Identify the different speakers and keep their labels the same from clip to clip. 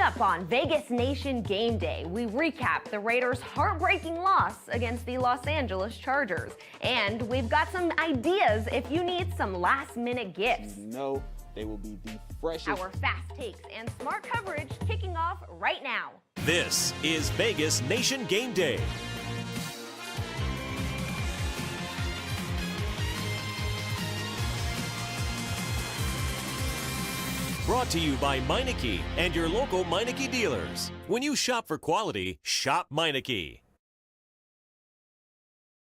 Speaker 1: Coming up on Vegas Nation Game Day, we recap the Raiders' heartbreaking loss against the Los Angeles Chargers. And we've got some ideas if you need some last-minute gifts.
Speaker 2: No, they will be the freshest.
Speaker 1: Our fast takes and smart coverage kicking off right now.
Speaker 3: This is Vegas Nation Game Day. Brought to you by Meineke and your local Meineke dealers. When you shop for quality, shop Meineke.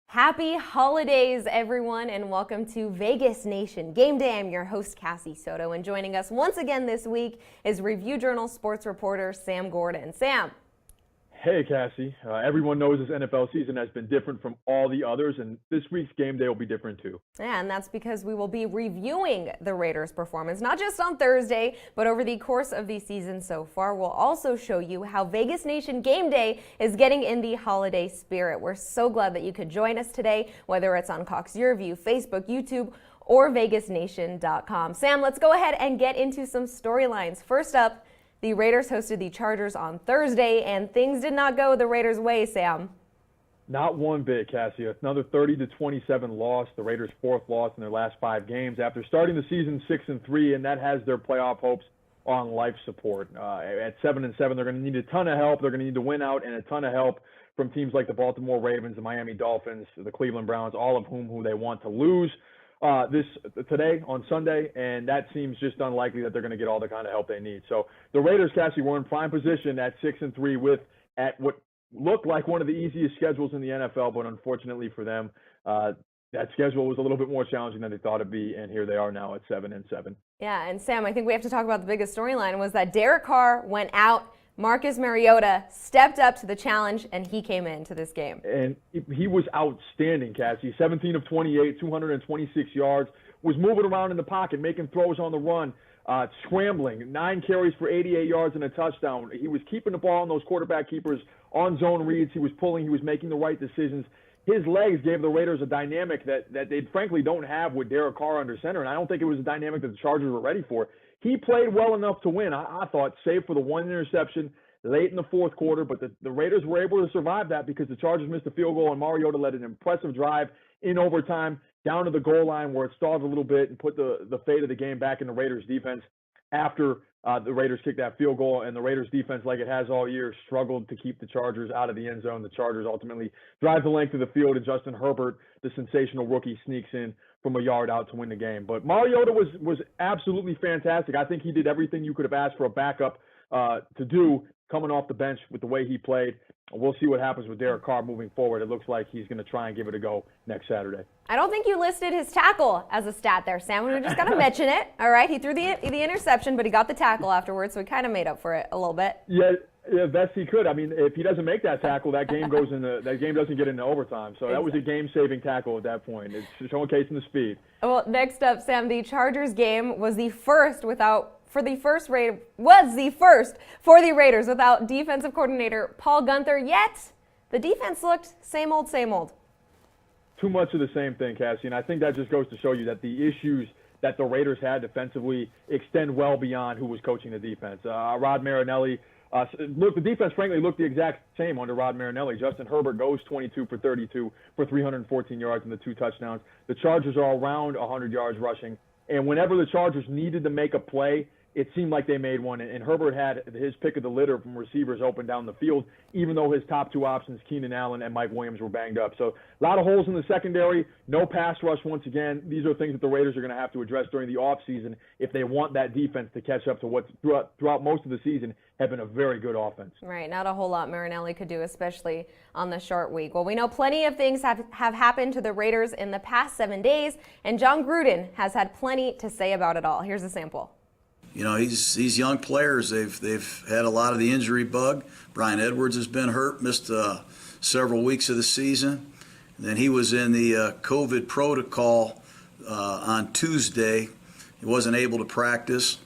Speaker 1: Happy holidays, everyone, and welcome to Vegas Nation Game Day. I'm your host, Cassie Soto, and joining us once again this week is Review Journal sports reporter Sam Gordon. Sam.
Speaker 4: Hey, Cassie. Everyone knows this NFL season has been different from all the others, and this week's game day will be different too.
Speaker 1: Yeah, and that's because we will be reviewing the Raiders' performance, not just on Thursday, but over the course of the season so far. We'll also show you how Vegas Nation Game Day is getting in the holiday spirit. We're so glad that you could join us today, whether it's on Cox Your View, Facebook, YouTube, or VegasNation.com. Sam, let's go ahead and get into some storylines. First up, the Raiders hosted the Chargers on Thursday, and things did not go the Raiders' way, Sam.
Speaker 4: Not one bit, Cassie. Another 30-27 loss, the Raiders' fourth loss in their last 5 games after starting the season 6-3, and that has their playoff hopes on life support. At 7-7, they're going to need a ton of help. They're going to need to win out, and a ton of help from teams like the Baltimore Ravens, the Miami Dolphins, the Cleveland Browns, all of who they want to lose today on Sunday, and that seems just unlikely that they're going to get all the kind of help they need. So the Raiders, Cassie, were in prime position at 6-3 at what looked like one of the easiest schedules in the NFL, but unfortunately for them, that schedule was a little bit more challenging than they thought it'd be, and here they are now at 7-7.
Speaker 1: Yeah, and Sam, I think we have to talk about the biggest storyline was that Derek Carr went out. Marcus Mariota stepped up to the challenge, and he came into this game.
Speaker 4: And he was outstanding, Cassie. 17 of 28, 226 yards, was moving around in the pocket, making throws on the run, scrambling, 9 carries for 88 yards and a touchdown. He was keeping the ball on those quarterback keepers on zone reads. He was pulling. He was making the right decisions. His legs gave the Raiders a dynamic that they frankly don't have with Derek Carr under center, and I don't think it was a dynamic that the Chargers were ready for. He played well enough to win, I thought, save for the one interception late in the fourth quarter, but the Raiders were able to survive that because the Chargers missed a field goal, and Mariota led an impressive drive in overtime down to the goal line where it stalled a little bit and put the fate of the game back in the Raiders' defense after the Raiders kicked that field goal, and the Raiders' defense, like it has all year, struggled to keep the Chargers out of the end zone. The Chargers ultimately drive the length of the field, and Justin Herbert, the sensational rookie, sneaks in from a yard out to win the game. But Mariota was absolutely fantastic. I think he did everything you could have asked for a backup to do coming off the bench with the way he played. We'll see what happens with Derek Carr moving forward. It looks like he's going to try and give it a go next Saturday.
Speaker 1: I don't think you listed his tackle as a stat there, Sam. We just got to mention it. All right, he threw the interception, but he got the tackle afterwards, so he kind of made up for it a little bit.
Speaker 4: Yeah, best he could. I mean, if he doesn't make that tackle, that game doesn't get into overtime. So that was a game-saving tackle at that point. It's showcasing the speed.
Speaker 1: Well, next up, Sam, the Chargers game was the first for the Raiders without defensive coordinator Paul Guenther. Yet the defense looked same old, same old.
Speaker 4: Too much of the same thing, Cassie, and I think that just goes to show you that the issues that the Raiders had defensively extend well beyond who was coaching the defense. Rod Marinelli. The defense, frankly, looked the exact same under Rod Marinelli. Justin Herbert goes 22 for 32 for 314 yards and the 2 touchdowns. The Chargers are around 100 yards rushing. And whenever the Chargers needed to make a play, it seemed like they made one. And Herbert had his pick of the litter from receivers open down the field, even though his top 2 options, Keenan Allen and Mike Williams, were banged up. So a lot of holes in the secondary, no pass rush once again. These are things that the Raiders are going to have to address during the offseason if they want that defense to catch up to what throughout most of the season have been a very good offense.
Speaker 1: Right, not a whole lot Marinelli could do, especially on the short week. Well, we know plenty of things have happened to the Raiders in the past 7 days, and John Gruden has had plenty to say about it all. Here's a sample.
Speaker 5: You know, these young players, they've had a lot of the injury bug. Brian Edwards has been hurt, missed several weeks of the season. And then he was in the COVID protocol on Tuesday. He wasn't able to practice.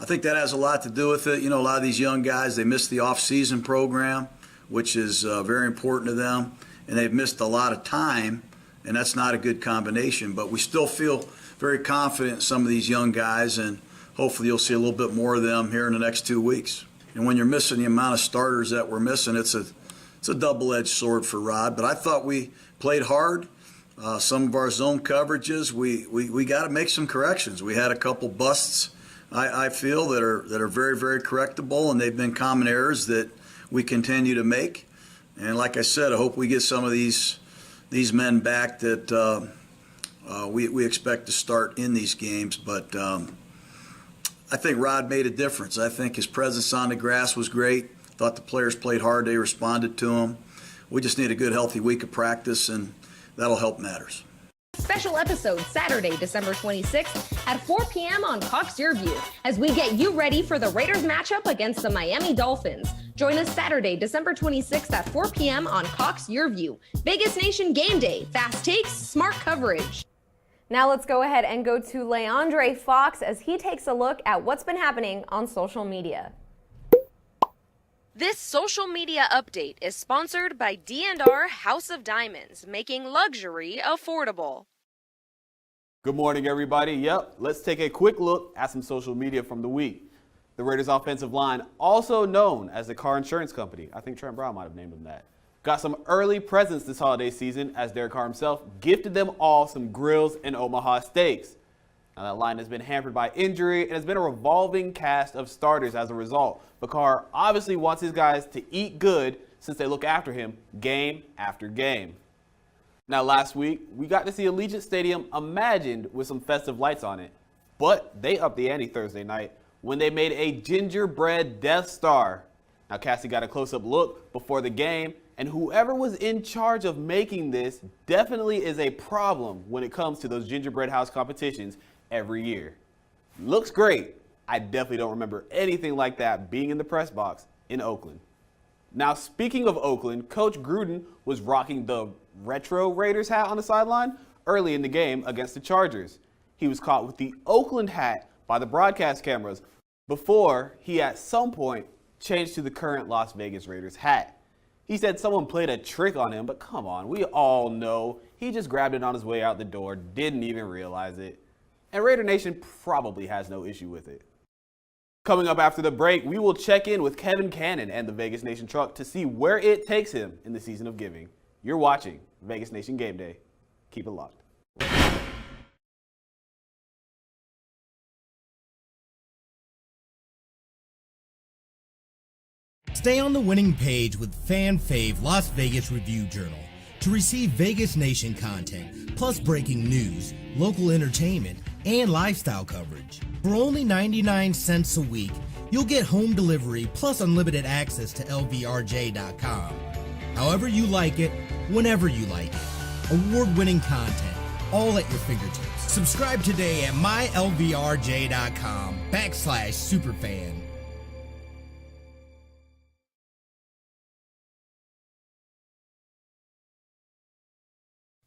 Speaker 5: I think that has a lot to do with it. You know, a lot of these young guys, they missed the off-season program, which is very important to them, and they've missed a lot of time, and that's not a good combination. But we still feel very confident in some of these young guys, and hopefully you'll see a little bit more of them here in the next 2 weeks. And when you're missing the amount of starters that we're missing, it's a double-edged sword for Rod. But I thought we played hard. Some of our zone coverages, we got to make some corrections. We had a couple busts, I feel, that are very, very correctable, and they've been common errors that we continue to make. And like I said, I hope we get some of these men back that we expect to start in these games. But I think Rod made a difference. I think his presence on the grass was great. Thought the players played hard. They responded to him. We just need a good, healthy week of practice, and that'll help matters.
Speaker 1: Special episode Saturday, December 26th at 4 p.m. on Cox Your View as we get you ready for the Raiders matchup against the Miami Dolphins. Join us Saturday, December 26th at 4 p.m. on Cox Your View. Vegas Nation Game Day. Fast takes, smart coverage. Now let's go ahead and go to Leandre Fox as he takes a look at what's been happening on social media. This social media update is sponsored by D&R House of Diamonds, making luxury affordable.
Speaker 2: Good morning, everybody. Yep, let's take a quick look at some social media from the week. The Raiders offensive line, also known as the car insurance company, I think Trent Brown might have named them that, got some early presents this holiday season as Derek Carr himself gifted them all some grills and Omaha steaks. Now that line has been hampered by injury and has been a revolving cast of starters as a result. But Carr obviously wants his guys to eat good since they look after him game after game. Now last week, we got to see Allegiant Stadium imagined with some festive lights on it. But they upped the ante Thursday night when they made a gingerbread Death Star. Now Cassie got a close-up look before the game, and whoever was in charge of making this definitely is a problem when it comes to those gingerbread house competitions every year. Looks great. I definitely don't remember anything like that being in the press box in Oakland. Now, speaking of Oakland, Coach Gruden was rocking the retro Raiders hat on the sideline early in the game against the Chargers. He was caught with the Oakland hat by the broadcast cameras before he at some point changed to the current Las Vegas Raiders hat. He said someone played a trick on him, but come on, we all know he just grabbed it on his way out the door, didn't even realize it. And Raider Nation probably has no issue with it. Coming up after the break, we will check in with Kevin Cannon and the Vegas Nation truck to see where it takes him in the season of giving. You're watching Vegas Nation Game Day. Keep it locked.
Speaker 6: Stay on the winning page with Fan Fave Las Vegas Review Journal to receive Vegas Nation content, plus breaking news, local entertainment, and lifestyle coverage. For only 99 cents a week, you'll get home delivery plus unlimited access to LVRJ.com. However you like it, whenever you like it. Award-winning content, all at your fingertips. Subscribe today at mylvrj.com/superfan.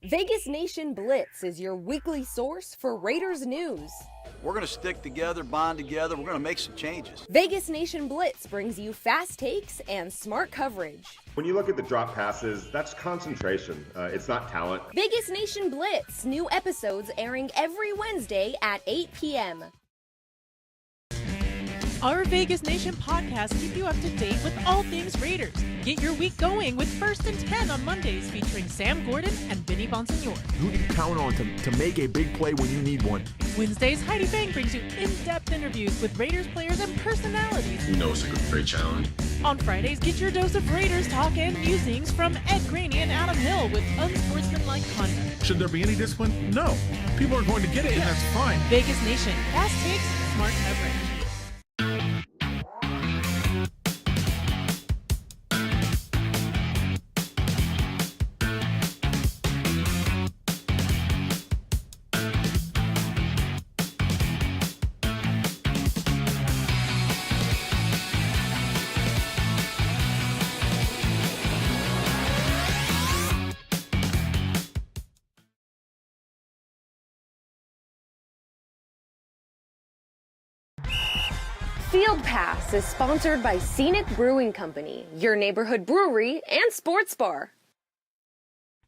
Speaker 1: Vegas Nation Blitz is your weekly source for Raiders news.
Speaker 5: We're going to stick together, bond together. We're going to make some changes.
Speaker 1: Vegas Nation Blitz brings you fast takes and smart coverage.
Speaker 7: When you look at the drop passes, that's concentration. It's not talent.
Speaker 1: Vegas Nation Blitz, new episodes airing every Wednesday at 8 p.m.
Speaker 8: Our Vegas Nation podcast keep you up to date with all things Raiders. Get your week going with First and 10 on Mondays featuring Sam Gordon and Vinny Bonsignor.
Speaker 9: Who do you count on to make a big play when you need one?
Speaker 8: Wednesdays, Heidi Fang brings you in-depth interviews with Raiders players and personalities.
Speaker 10: You know it's a great challenge.
Speaker 8: On Fridays, get your dose of Raiders talk and musings from Ed Graney and Adam Hill with unsportsmanlike conduct.
Speaker 9: Should there be any discipline? No. People are going to get it, and that's fine.
Speaker 8: Vegas Nation, fast takes, smart coverage.
Speaker 1: Field Pass is sponsored by Scenic Brewing Company, your neighborhood brewery and sports bar.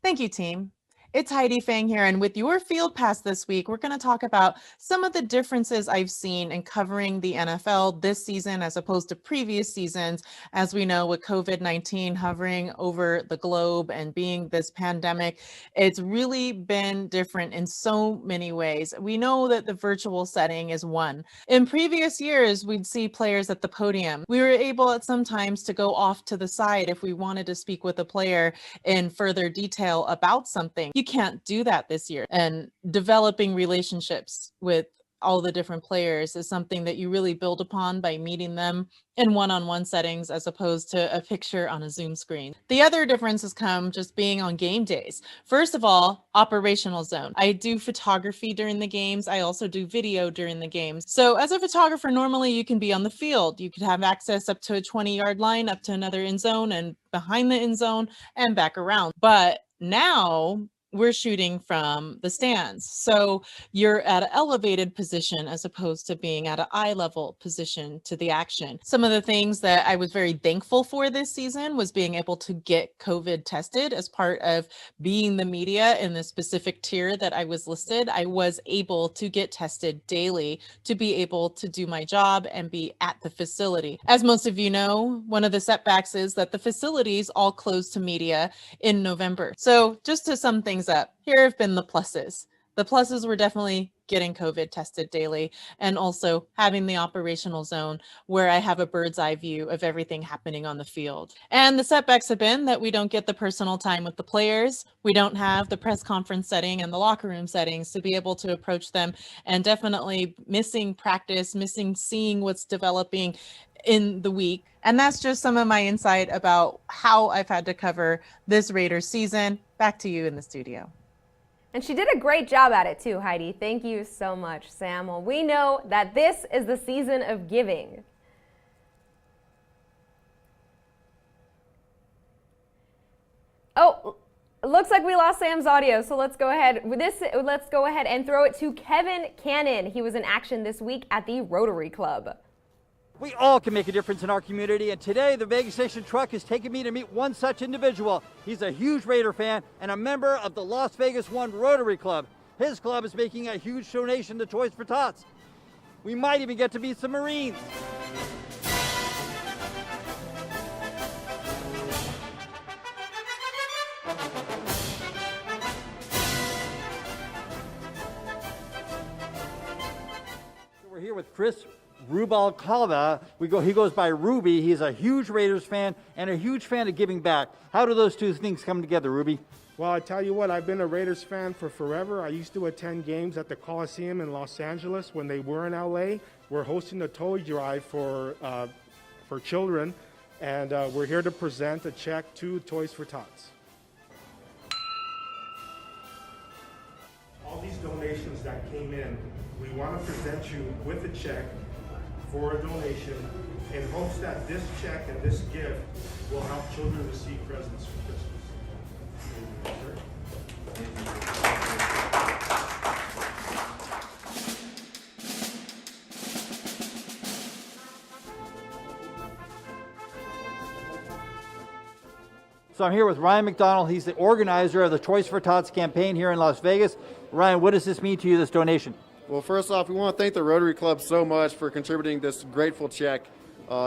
Speaker 8: Thank you, team. It's Heidi Fang here, and with your Field Pass this week, we're going to talk about some of the differences I've seen in covering the NFL this season as opposed to previous seasons. As we know, with COVID-19 hovering over the globe and being this pandemic, it's really been different in so many ways. We know that the virtual setting is one. In previous years, we'd see players at the podium. We were able at some times to go off to the side if we wanted to speak with a player in further detail about something. You can't do that this year. And developing relationships with all the different players is something that you really build upon by meeting them in one-on-one settings as opposed to a picture on a Zoom screen. The other difference has come just being on game days. First of all, operational zone. I do photography during the games. I also do video during the games. So as a photographer, normally you can be on the field. You could have access up to a 20-yard line, up to another end zone and behind the end zone and back around. But now we're shooting from the stands. So you're at an elevated position as opposed to being at an eye level position to the action. Some of the things that I was very thankful for this season was being able to get COVID tested as part of being the media in the specific tier that I was listed. I was able to get tested daily to be able to do my job and be at the facility. As most of you know, one of the setbacks is that the facilities all closed to media in November. So just to sum things up, here have been the pluses. The pluses were definitely getting COVID tested daily and also having the operational zone where I have a bird's eye view of everything happening on the field. And the setbacks have been that we don't get the personal time with the players. We don't have the press conference setting and the locker room settings to be able to approach them, and definitely missing practice, missing seeing what's developing in the week. And that's just some of my insight about how I've had to cover this Raiders season. Back to you in the studio.
Speaker 1: And she did a great job at it too, Heidi. Thank you so much, Sam. Well, we know that this is the season of giving. Oh, looks like we lost Sam's audio, so let's go ahead and throw it to Kevin Cannon. He was in action this week at the Rotary Club.
Speaker 10: We all can make a difference in our community, and today the Vegas Nation truck is taking me to meet one such individual. He's a huge Raider fan and a member of the Las Vegas One Rotary Club. His club is making a huge donation to Toys for Tots. We might even get to meet some Marines. We're here with Chris Rubalcaba. He goes by Ruby. He's a huge Raiders fan and a huge fan of giving back. How do those two things come together, Ruby?
Speaker 11: Well, I tell you what, I've been a Raiders fan for forever. I used to attend games at the Coliseum in Los Angeles when they were in LA. We're hosting the toy drive for children, and we're here to present a check to Toys for Tots. All these donations that came in, we want to present you with a check for a donation in hopes that this check and this gift will help children receive presents for Christmas.
Speaker 10: So I'm here with Ryan McDonald. He's the organizer of the Toys for Tots campaign here in Las Vegas. Ryan, what does this mean to you, this donation?
Speaker 12: Well, first off, we want to thank the Rotary Club so much for contributing this grateful check.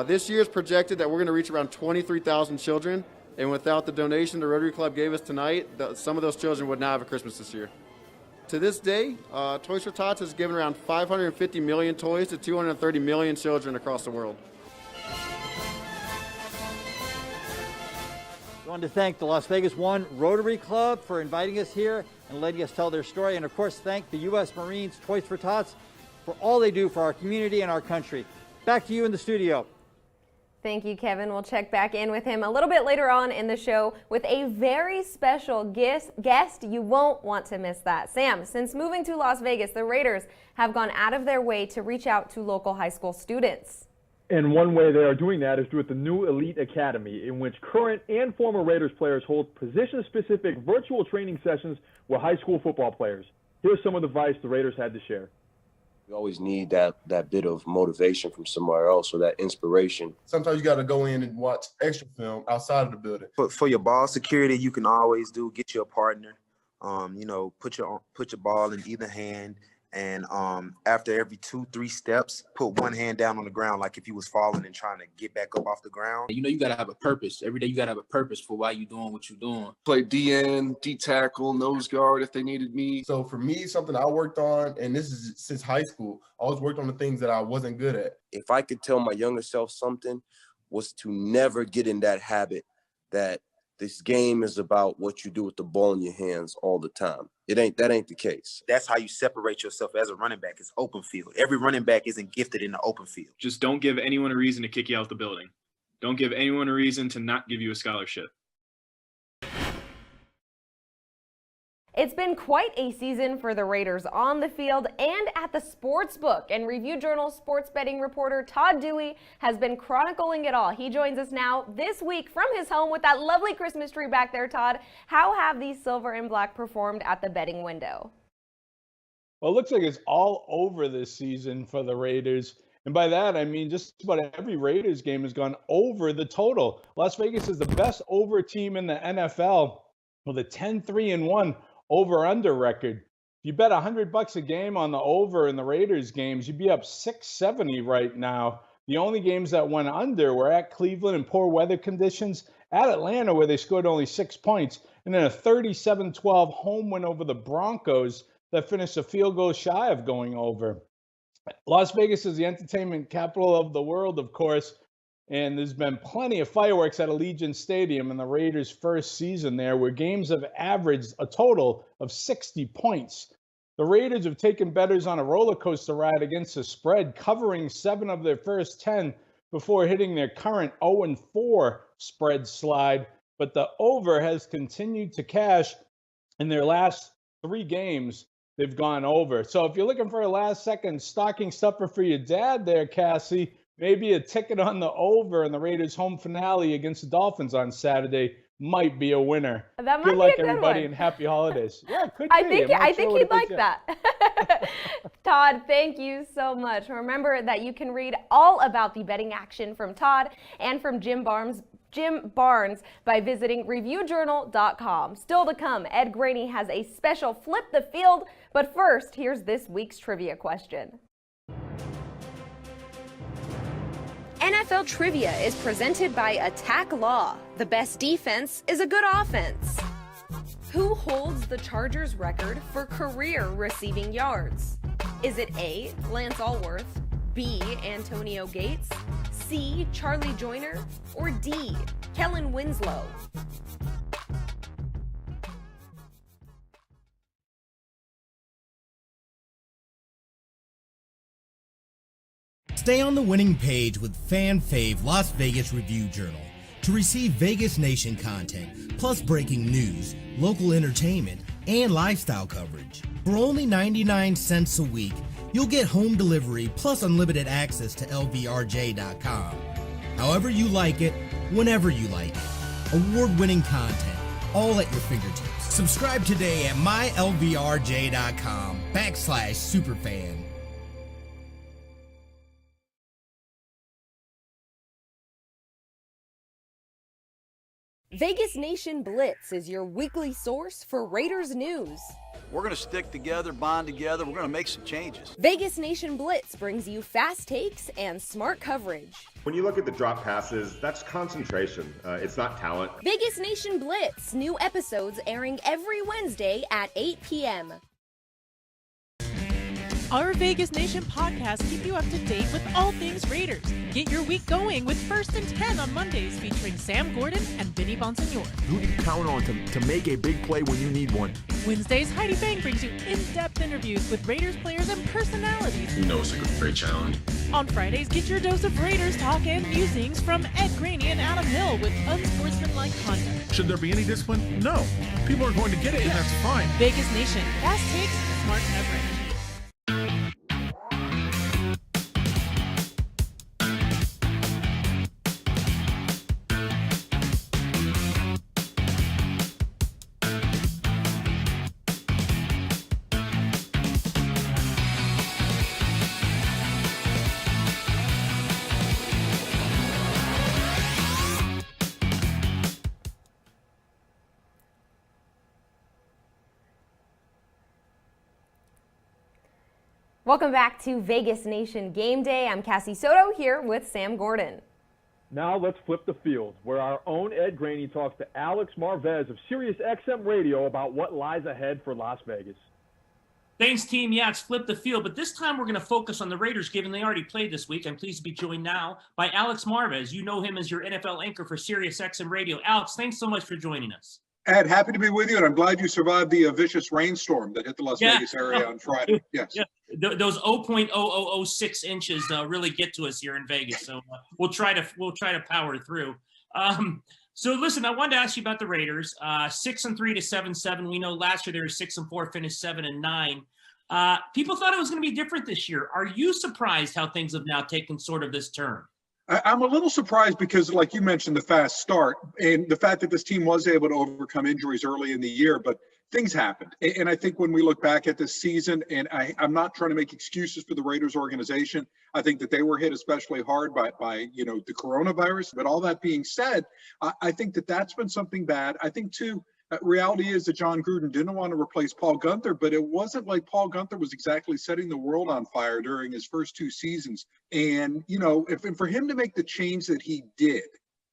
Speaker 12: This year is projected that we're going to reach around 23,000 children, and without the donation the Rotary Club gave us tonight, some of those children would not have a Christmas this year. To this day, Toys for Tots has given around 550 million toys to 230 million children across the world.
Speaker 10: I wanted to thank the Las Vegas One Rotary Club for inviting us here and letting us tell their story. And of course, thank the U.S. Marines Toys for Tots for all they do for our community and our country. Back to you in the studio.
Speaker 1: Thank you, Kevin. We'll check back in with him a little bit later on in the show with a very special guest. You won't want to miss that. Sam, since moving to Las Vegas, the Raiders have gone out of their way to reach out to local high school students.
Speaker 4: And one way they are doing that is through the new Elite Academy, in which current and former Raiders players hold position-specific virtual training sessions with high school football players. Here's some of the advice the Raiders had to share.
Speaker 13: You always need that bit of motivation from somewhere else, or that inspiration.
Speaker 14: Sometimes you got to go in and watch extra film outside of the building.
Speaker 13: For your ball security, you can always get you a partner.
Speaker 15: Put your ball in either hand, and after every 2-3 steps, put one hand down on the ground, like if you was falling and trying to get back up off the ground.
Speaker 16: You got to have a purpose. Every day you got to have a purpose for why you doing what you're doing.
Speaker 14: Play DN, D tackle, nose guard if they needed me. So for me, something I worked on, and this is since high school, I always worked on the things that I wasn't good at.
Speaker 13: If I could tell my younger self something, was to never get in that habit that this game is about what you do with the ball in your hands all the time. That ain't the case.
Speaker 15: That's how you separate yourself as a running back. It's open field. Every running back isn't gifted in the open field.
Speaker 17: Just don't give anyone a reason to kick you out the building. Don't give anyone a reason to not give you a scholarship.
Speaker 1: It's been quite a season for the Raiders on the field and at the sports book. And Review Journal sports betting reporter Todd Dewey has been chronicling it all. He joins us now this week from his home with that lovely Christmas tree back there, Todd. How have these silver and black performed at the betting window?
Speaker 9: Well, it looks like it's all over this season for the Raiders. And by that, I mean just about every Raiders game has gone over the total. Las Vegas is the best over team in the NFL with a 10-3-1 over-under record. If you bet $100 a game on the over in the Raiders games, you'd be up $670 right now. The only games that went under were at Cleveland in poor weather conditions, at Atlanta where they scored only 6 points, and then a 37-12 home win over the Broncos that finished a field goal shy of going over. Las Vegas is the entertainment capital of the world, of course, and there's been plenty of fireworks at Allegiant Stadium in the Raiders' first season there, where games have averaged a total of 60 points. The Raiders have taken bettors on a roller coaster ride against the spread, covering 7 of their first 10 before hitting their current 0-4 spread slide. But the over has continued to cash in their last 3 games. They've gone over. So if you're looking for a last-second stocking stuffer for your dad there, Cassie, maybe a ticket on the over in the Raiders' home finale against the Dolphins on Saturday might be a winner.
Speaker 1: That might
Speaker 9: Good luck,
Speaker 1: be a good
Speaker 9: everybody,
Speaker 1: one.
Speaker 9: and happy holidays. Yeah, it could
Speaker 1: I
Speaker 9: be.
Speaker 1: think he'd like that. Todd, thank you so much. Remember that you can read all about the betting action from Todd and from Jim Barnes by visiting reviewjournal.com. Still to come, Ed Graney has a special Flip the Field, but first, here's this week's trivia question. NFL Trivia is presented by Attack Law. The best defense is a good offense. Who holds the Chargers record for career receiving yards? Is it A, Lance Allworth, B, Antonio Gates, C, Charlie Joyner, or D, Kellen Winslow?
Speaker 6: Stay on the winning page with Fan Fave Las Vegas Review Journal to receive Vegas Nation content, plus breaking news, local entertainment, and lifestyle coverage. For only 99 cents a week, you'll get home delivery plus unlimited access to LVRJ.com. However you like it, whenever you like it. Award-winning content, all at your fingertips. Subscribe today at mylvrj.com/superfan.
Speaker 1: Vegas Nation Blitz is your weekly source for Raiders news.
Speaker 18: We're going to stick together, bond together. We're going to make some changes.
Speaker 1: Vegas Nation Blitz brings you fast takes and smart coverage.
Speaker 7: When you look at the drop passes, that's concentration. It's not talent.
Speaker 1: Vegas Nation Blitz, new episodes airing every Wednesday at 8 p.m.
Speaker 8: Our Vegas Nation podcast keep you up to date with all things Raiders. Get your week going with First and 10 on Mondays featuring Sam Gordon and Vinny Bonsignor.
Speaker 19: Who do you count on to make a big play when you need one?
Speaker 8: Wednesdays, Heidi Bang brings you in-depth interviews with Raiders players and personalities.
Speaker 19: You know it's a great challenge.
Speaker 8: On Fridays, get your dose of Raiders talk and musings from Ed Graney and Adam Hill with unsportsmanlike conduct.
Speaker 9: Should there be any discipline? No. People are going to get it, and that's fine.
Speaker 8: Vegas Nation, fast takes, smart coverage.
Speaker 1: Welcome back to Vegas Nation Game Day. I'm Cassie Soto here with Sam Gordon.
Speaker 4: Now let's flip the field, where our own Ed Graney talks to Alex Marvez of SiriusXM Radio about what lies ahead for Las Vegas.
Speaker 20: Thanks, team. Yeah, it's flip the field, but this time we're going to focus on the Raiders, given they already played this week. I'm pleased to be joined now by Alex Marvez. You know him as your NFL anchor for SiriusXM Radio. Alex, thanks so much for joining us.
Speaker 21: Ed, happy to be with you, and I'm glad you survived the vicious rainstorm that hit the Las Vegas area on Friday. Yes.
Speaker 20: Yeah. Those 0.0006 inches really get to us here in Vegas, so we'll try to power through. So listen, I wanted to ask you about the Raiders. 6-3 to 7-7. We know last year they were 6-4, finished 7-9. People thought it was going to be different this year. Are you surprised how things have now taken sort of this turn?
Speaker 21: I'm a little surprised because, like you mentioned, the fast start and the fact that this team was able to overcome injuries early in the year, but things happened. And I think when we look back at this season, and I'm not trying to make excuses for the Raiders organization, I think that they were hit especially hard by the coronavirus. But all that being said, I think that that's been something bad. I think, too, reality is that John Gruden didn't want to replace Paul Guenther, but it wasn't like Paul Guenther was exactly setting the world on fire during his first 2 seasons. And, if for him to make the change that he did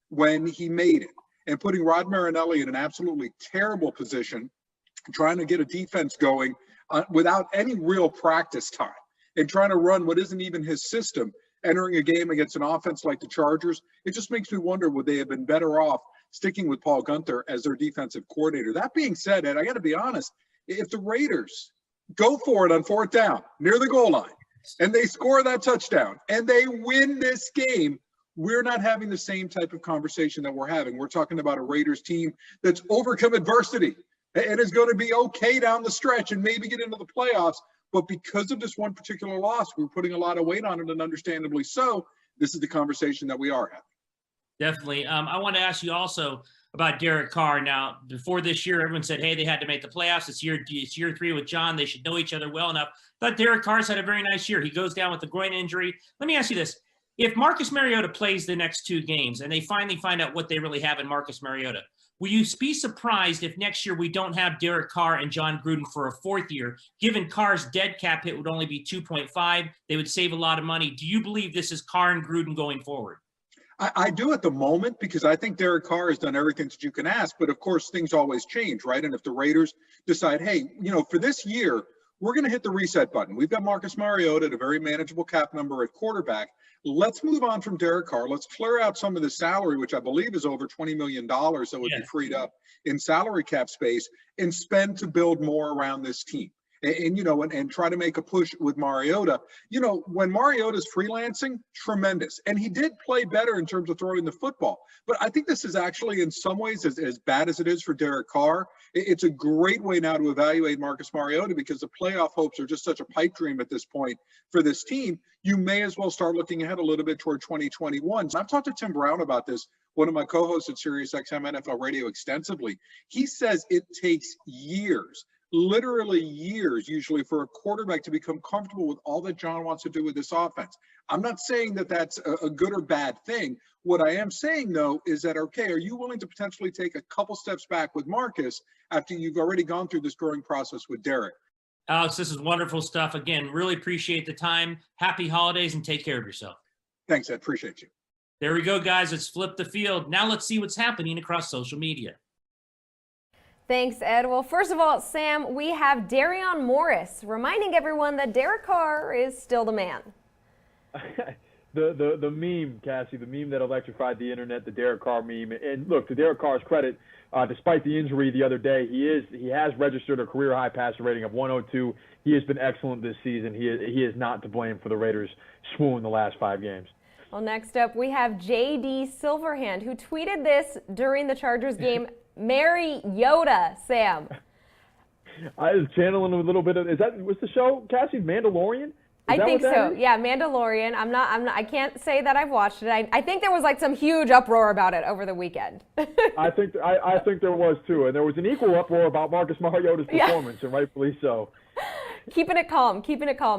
Speaker 21: when he made it and putting Rod Marinelli in an absolutely terrible position, trying to get a defense going without any real practice time and trying to run what isn't even his system, entering a game against an offense like the Chargers, it just makes me wonder, would they have been better off sticking with Paul Guenther as their defensive coordinator? That being said, Ed, I got to be honest, if the Raiders go for it on 4th down near the goal line and they score that touchdown and they win this game, we're not having the same type of conversation that we're having. We're talking about a Raiders team that's overcome adversity and is going to be okay down the stretch and maybe get into the playoffs. But because of this one particular loss, we're putting a lot of weight on it, and understandably so. This is the conversation that we are having.
Speaker 20: Definitely. I want to ask you also about Derek Carr. Now, before this year, everyone said, hey, they had to make the playoffs. It's year 3 with John. They should know each other well enough. But Derek Carr's had a very nice year. He goes down with a groin injury. Let me ask you this. If Marcus Mariota plays the next 2 games and they finally find out what they really have in Marcus Mariota, will you be surprised if next year we don't have Derek Carr and John Gruden for a 4th year? Given Carr's dead cap hit would only be 2.5, they would save a lot of money. Do you believe this is Carr and Gruden going forward?
Speaker 21: I do at the moment, because I think Derek Carr has done everything that you can ask. But of course, things always change, right? And if the Raiders decide, hey, for this year, we're going to hit the reset button. We've got Marcus Mariota at a very manageable cap number at quarterback. Let's move on from Derek Carr. Let's clear out some of the salary, which I believe is over $20 million that would be freed up in salary cap space, and spend to build more around this team. And try to make a push with Mariota. When Mariota's freelancing, tremendous. And he did play better in terms of throwing the football. But I think this is actually, in some ways, as bad as it is for Derek Carr, it's a great way now to evaluate Marcus Mariota, because the playoff hopes are just such a pipe dream at this point for this team. You may as well start looking ahead a little bit toward 2021. I've talked to Tim Brown about this, one of my co-hosts at SiriusXM NFL Radio, extensively. He says it takes years, literally years, usually, for a quarterback to become comfortable with all that John wants to do with this offense. I'm not saying that that's a good or bad thing. What I am saying, though, is that, okay, are you willing to potentially take a couple steps back with Marcus after you've already gone through this growing process with Derek?
Speaker 20: Alex, this is wonderful stuff. Again, really appreciate the time. Happy holidays and take care of yourself.
Speaker 21: Thanks, Ed. Appreciate you.
Speaker 20: There we go, guys. Let's flip the field. Now let's see what's happening across social media.
Speaker 1: Thanks, Ed. Well, first of all, Sam, we have Darion Morris reminding everyone that Derek Carr is still the man.
Speaker 4: The meme, Cassie, the meme that electrified the internet, the Derek Carr meme. And look, to Derek Carr's credit, despite the injury the other day, he has registered a career high passer rating of 102. He has been excellent this season. He is not to blame for the Raiders' swoon the last 5 games.
Speaker 1: Well, next up, we have J.D. Silverhand, who tweeted this during the Chargers game. Mary Yoda, Sam.
Speaker 4: I was channeling a little bit of. What's the show, Cassie? Mandalorian?
Speaker 1: I think so. Yeah, Mandalorian. I can't say that I've watched it. I think there was like some huge uproar about it over the weekend.
Speaker 4: I think there was too, and there was an equal uproar about Marcus Mariota's performance, and rightfully so.
Speaker 1: Keeping it calm,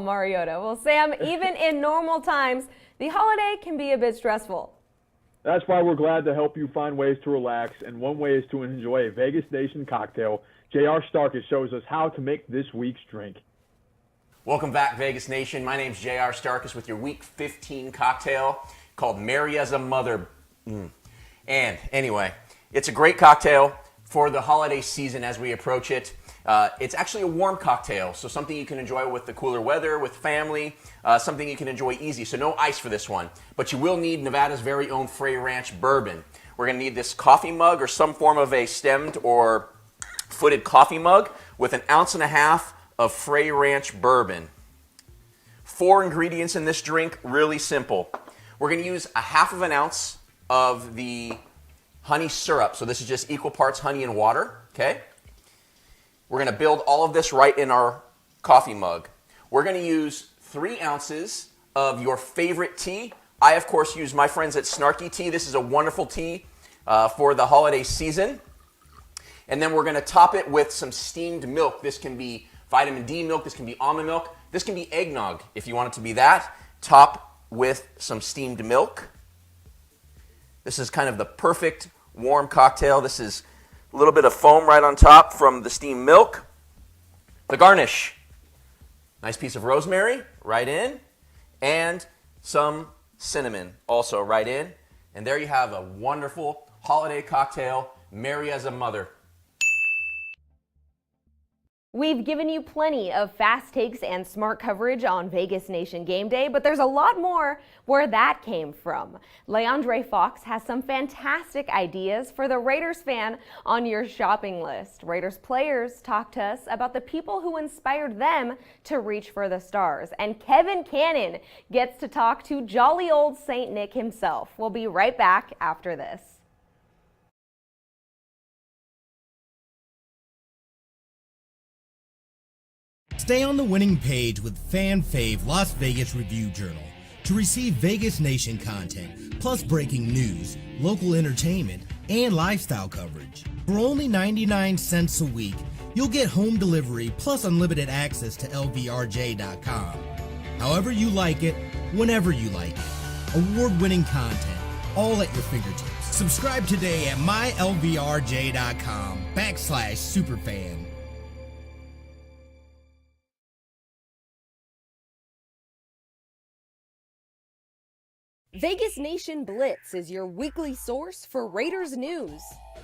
Speaker 1: Mariota. Well, Sam, even in normal times, the holiday can be a bit stressful.
Speaker 4: That's why we're glad to help you find ways to relax, and one way is to enjoy a Vegas Nation cocktail. J.R. Starkis shows us how to make this week's drink.
Speaker 3: Welcome back, Vegas Nation. My name's J.R. Starkus with your Week 15 cocktail called Mary as a Mother. And anyway, it's a great cocktail for the holiday season as we approach it. It's actually a warm cocktail, so something you can enjoy with the cooler weather, with family, something you can enjoy easy. So no ice for this one. But you will need Nevada's very own Frey Ranch bourbon. We're going to need this coffee mug or some form of a stemmed or footed coffee mug with 1.5 ounces of Frey Ranch bourbon. 4 ingredients in this drink, really simple. We're going to use 1/2 ounce of the honey syrup. So this is just equal parts honey and water, okay? We're going to build all of this right in our coffee mug. We're going to use 3 ounces of your favorite tea. I, of course, use my friends at Snarky Tea. This is a wonderful tea for the holiday season. And then we're going to top it with some steamed milk. This can be vitamin D milk. This can be almond milk. This can be eggnog if you want it to be that. Top with some steamed milk. This is kind of the perfect warm cocktail. This is a little bit of foam right on top from the steamed milk. The garnish. Nice piece of rosemary right in. And some cinnamon also right in. And there you have a wonderful holiday cocktail, Mary as a Mother.
Speaker 1: We've given you plenty of fast takes and smart coverage on Vegas Nation Game Day, but there's a lot more where that came from. Leandre Fox has some fantastic ideas for the Raiders fan on your shopping list. Raiders players talk to us about the people who inspired them to reach for the stars. And Kevin Cannon gets to talk to jolly old Saint Nick himself. We'll be right back after this.
Speaker 6: Stay on the winning page with Fan Fave Las Vegas Review Journal to receive Vegas Nation content, plus breaking news, local entertainment, and lifestyle coverage. For only 99 cents a week, you'll get home delivery plus unlimited access to LVRJ.com. However you like it, whenever you like it. Award-winning content, all at your fingertips. Subscribe today at mylvrj.com/superfan.
Speaker 22: Vegas Nation Blitz is your weekly source for Raiders news.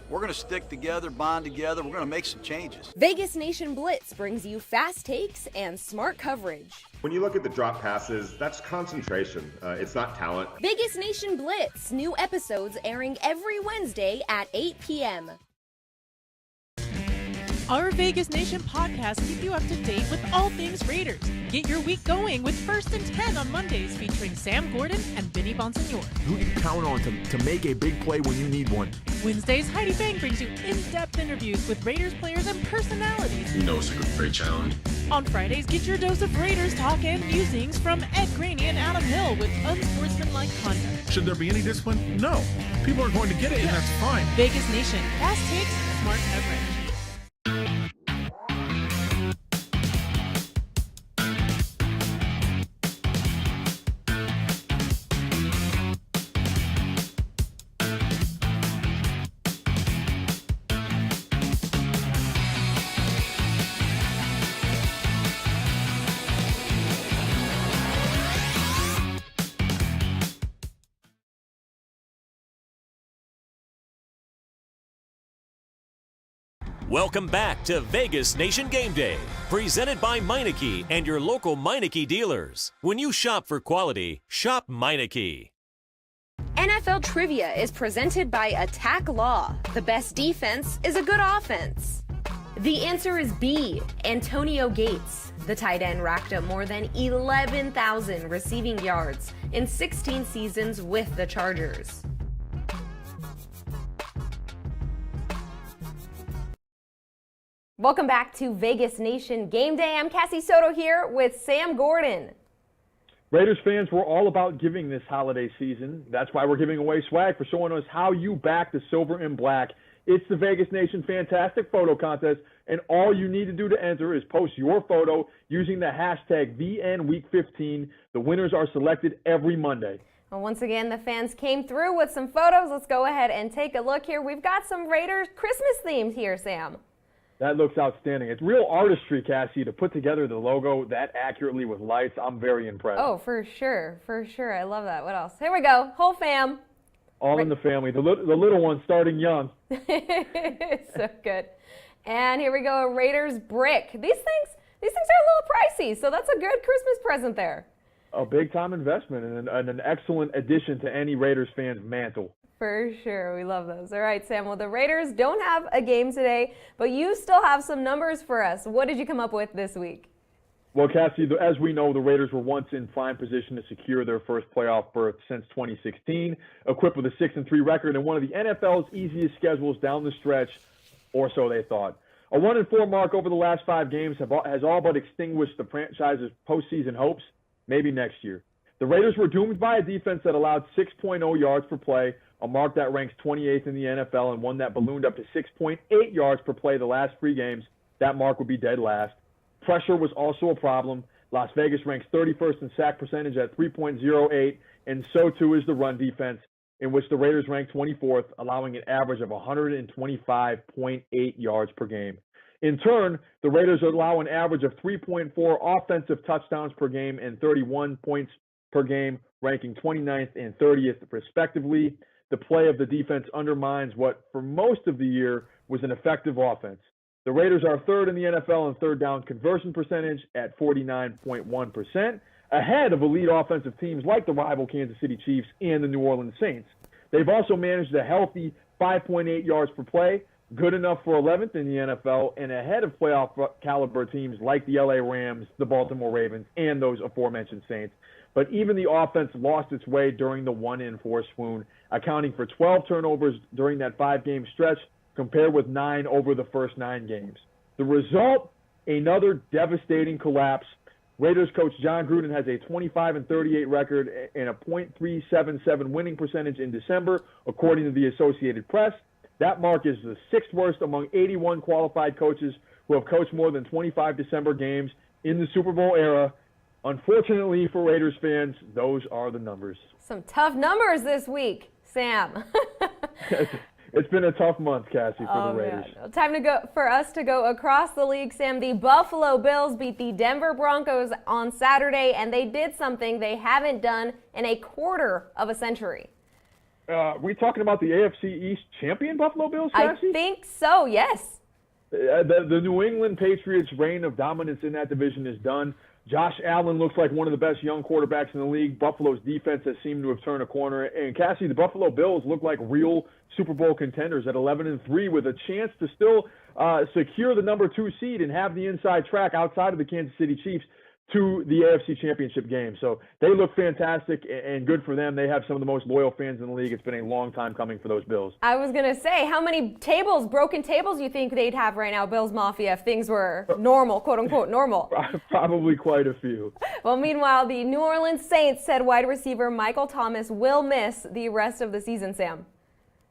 Speaker 18: We're going to stick together, bond together. We're going to make some changes.
Speaker 22: Vegas Nation Blitz brings you fast takes and smart coverage.
Speaker 7: When you look at the drop passes, that's concentration. It's not talent.
Speaker 22: Vegas Nation Blitz, new episodes airing every Wednesday at 8 p.m.
Speaker 8: Our Vegas Nation podcast keep you up to date with all things Raiders. Get your week going with First and 10 on Mondays featuring Sam Gordon and Vinny Bonsignor.
Speaker 19: Who you can count on to make a big play when you need one.
Speaker 8: Wednesdays, Heidi Fang brings you in-depth interviews with Raiders players and personalities.
Speaker 23: You know it's a great challenge.
Speaker 8: On Fridays, get your dose of Raiders talk and musings from Ed Graney and Adam Hill with unsportsmanlike conduct.
Speaker 24: Should there be any discipline? No. People are going to get it, and that's fine.
Speaker 8: Vegas Nation, fast takes, smart coverage.
Speaker 25: Welcome back to Vegas Nation Game Day, presented by Meineke and your local Meineke dealers. When you shop for quality, shop Meineke.
Speaker 22: NFL Trivia is presented by Attack Law. The best defense is a good offense. The answer is B, Antonio Gates. The tight end racked up more than 11,000 receiving yards in 16 seasons with the Chargers.
Speaker 1: Welcome back to Vegas Nation Game Day. I'm Cassie Soto here with Sam Gordon.
Speaker 4: Raiders fans, we're all about giving this holiday season. That's why we're giving away swag for showing us how you back the silver and black. It's the Vegas Nation Fantastic Photo Contest, and all you need to do to enter is post your photo using the hashtag VNWeek15. The winners are selected every Monday.
Speaker 1: Well, once again, the fans came through with some photos. Let's go ahead and take a look here. We've got some Raiders Christmas themes here, Sam.
Speaker 4: That looks outstanding. It's real artistry, Cassie, to put together the logo that accurately with lights. I'm very impressed.
Speaker 1: Oh, for sure. For sure. I love that. What else? Here we go. Whole fam.
Speaker 4: All in the family. The little one starting young.
Speaker 1: So good. And here we go. A Raiders brick. These things are a little pricey, so that's a good Christmas present there.
Speaker 4: A big-time investment and an excellent addition to any Raiders fan's mantle.
Speaker 1: For sure. We love those. All right, Sam. Well, the Raiders don't have a game today, but you still have some numbers for us. What did you come up with this week?
Speaker 4: Well, Cassie, as we know, the Raiders were once in prime position to secure their first playoff berth since 2016, equipped with a 6-3 record and one of the NFL's easiest schedules down the stretch, or so they thought. A 1-4 mark over the last 5 games has all but extinguished the franchise's postseason hopes, maybe next year. The Raiders were doomed by a defense that allowed 6.0 yards per play, a mark that ranks 28th in the NFL and one that ballooned up to 6.8 yards per play the last 3 games. That mark would be dead last. Pressure was also a problem. Las Vegas ranks 31st in sack percentage at 3.08, and so too is the run defense, in which the Raiders rank 24th, allowing an average of 125.8 yards per game. In turn, the Raiders allow an average of 3.4 offensive touchdowns per game and 31 points per game, ranking 29th and 30th respectively. The play of the defense undermines what, for most of the year, was an effective offense. The Raiders are third in the NFL in third down conversion percentage at 49.1%, ahead of elite offensive teams like the rival Kansas City Chiefs and the New Orleans Saints. They've also managed a healthy 5.8 yards per play, good enough for 11th in the NFL, and ahead of playoff caliber teams like the LA Rams, the Baltimore Ravens, and those aforementioned Saints. But even the offense lost its way during the 1-4 swoon, accounting for 12 turnovers during that 5-game stretch, compared with 9 over the first 9 games. The result, another devastating collapse. Raiders coach John Gruden has a 25-38 record and a .377 winning percentage in December, according to the Associated Press. That mark is the 6th worst among 81 qualified coaches who have coached more than 25 December games in the Super Bowl era. Unfortunately for Raiders fans, those are the numbers.
Speaker 1: Some tough numbers this week, Sam.
Speaker 4: It's been a tough month, Cassie, for the Raiders.
Speaker 1: Man. Time for us to go across the league, Sam. The Buffalo Bills beat the Denver Broncos on Saturday, and they did something they haven't done in a quarter of a century.
Speaker 4: We talking about the AFC East champion Buffalo Bills, Cassie?
Speaker 1: I think so, yes.
Speaker 4: The New England Patriots' reign of dominance in that division is done. Josh Allen looks like one of the best young quarterbacks in the league. Buffalo's defense has seemed to have turned a corner. And, Cassie, the Buffalo Bills look like real Super Bowl contenders at 11-3 with a chance to still secure the number 2 seed and have the inside track outside of the Kansas City Chiefs to the AFC Championship game. So they look fantastic and good for them. They have some of the most loyal fans in the league. It's been a long time coming for those Bills.
Speaker 1: I was going to say, how many broken tables you think they'd have right now, Bills Mafia, if things were normal, quote unquote normal?
Speaker 4: Probably quite a few.
Speaker 1: Well, meanwhile, the New Orleans Saints said wide receiver Michael Thomas will miss the rest of the season, Sam.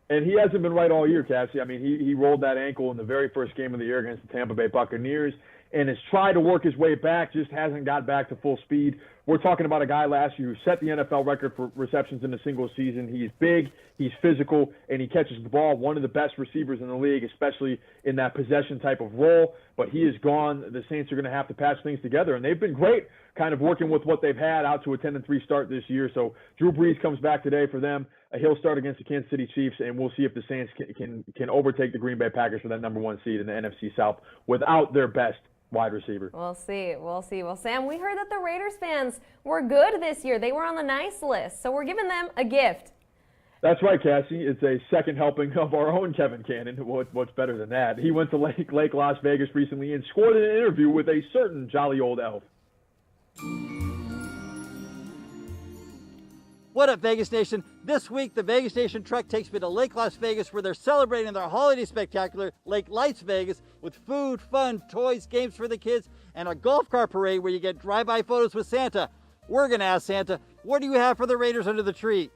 Speaker 4: And he hasn't been right all year, Cassie. I mean, he rolled that ankle in the very first game of the year against the Tampa Bay Buccaneers and has tried to work his way back, just hasn't got back to full speed. We're talking about a guy last year who set the NFL record for receptions in a single season. He's big, he's physical, and he catches the ball. One of the best receivers in the league, especially in that possession type of role. But he is gone. The Saints are going to have to patch things together, and they've been great kind of working with what they've had out to a 10-3 start this year. So Drew Brees comes back today for them. He'll start against the Kansas City Chiefs, and we'll see if the Saints can overtake the Green Bay Packers for that number 1 seed in the NFC South without their best wide receiver.
Speaker 1: We'll see. Well, Sam, we heard that the Raiders fans were good this year. They were on the nice list, so we're giving them a gift.
Speaker 4: That's right, Cassie. It's a second helping of our own Kevin Cannon. What's better than that? He went to Lake Las Vegas recently and scored in an interview with a certain jolly old elf.
Speaker 10: What up, Vegas Nation? This week, the Vegas Nation truck takes me to Lake Las Vegas, where they're celebrating their holiday spectacular, Lake Lights Vegas, with food, fun, toys, games for the kids, and a golf cart parade where you get drive-by photos with Santa. We're going to ask Santa, what do you have for the Raiders under the tree?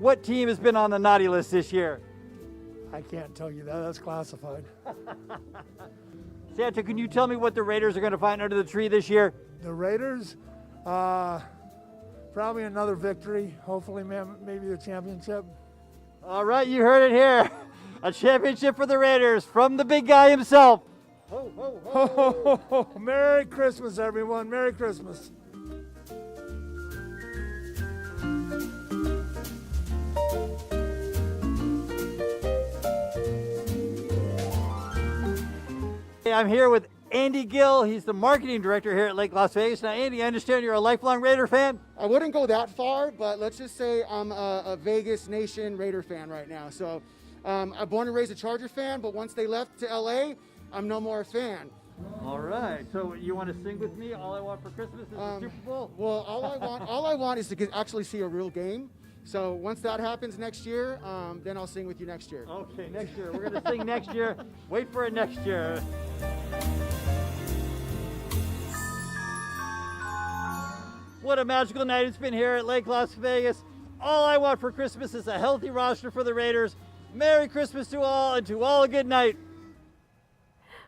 Speaker 10: what team has been on the naughty list this year?
Speaker 2: I can't tell you that. That's classified.
Speaker 10: Santa, can you tell me what the Raiders are going to find under the tree this year?
Speaker 2: The Raiders, probably another victory. Hopefully, maybe the championship.
Speaker 10: All right, you heard it here. A championship for the Raiders from the big guy himself.
Speaker 2: Ho, ho, ho. Ho, ho, ho. Merry Christmas, everyone. Merry Christmas.
Speaker 10: I'm here with Andy Gill. He's the marketing director here at Lake Las Vegas. Now, Andy, I understand you're a lifelong Raider fan.
Speaker 5: I wouldn't go that far, but let's just say I'm a Vegas Nation Raider fan right now. So I'm born and raised a Charger fan, but once they left to LA, I'm no more a fan.
Speaker 10: All right. So you want to sing with me? All I want for Christmas is the Super Bowl.
Speaker 5: Well, all I want is to actually see a real game. So once that happens next year, then I'll sing with you next year.
Speaker 10: Okay, next year. We're going to sing next year. Wait for it next year. What a magical night it's been here at Lake Las Vegas. All I want for Christmas is a healthy roster for the Raiders. Merry Christmas to all, and to all a good night.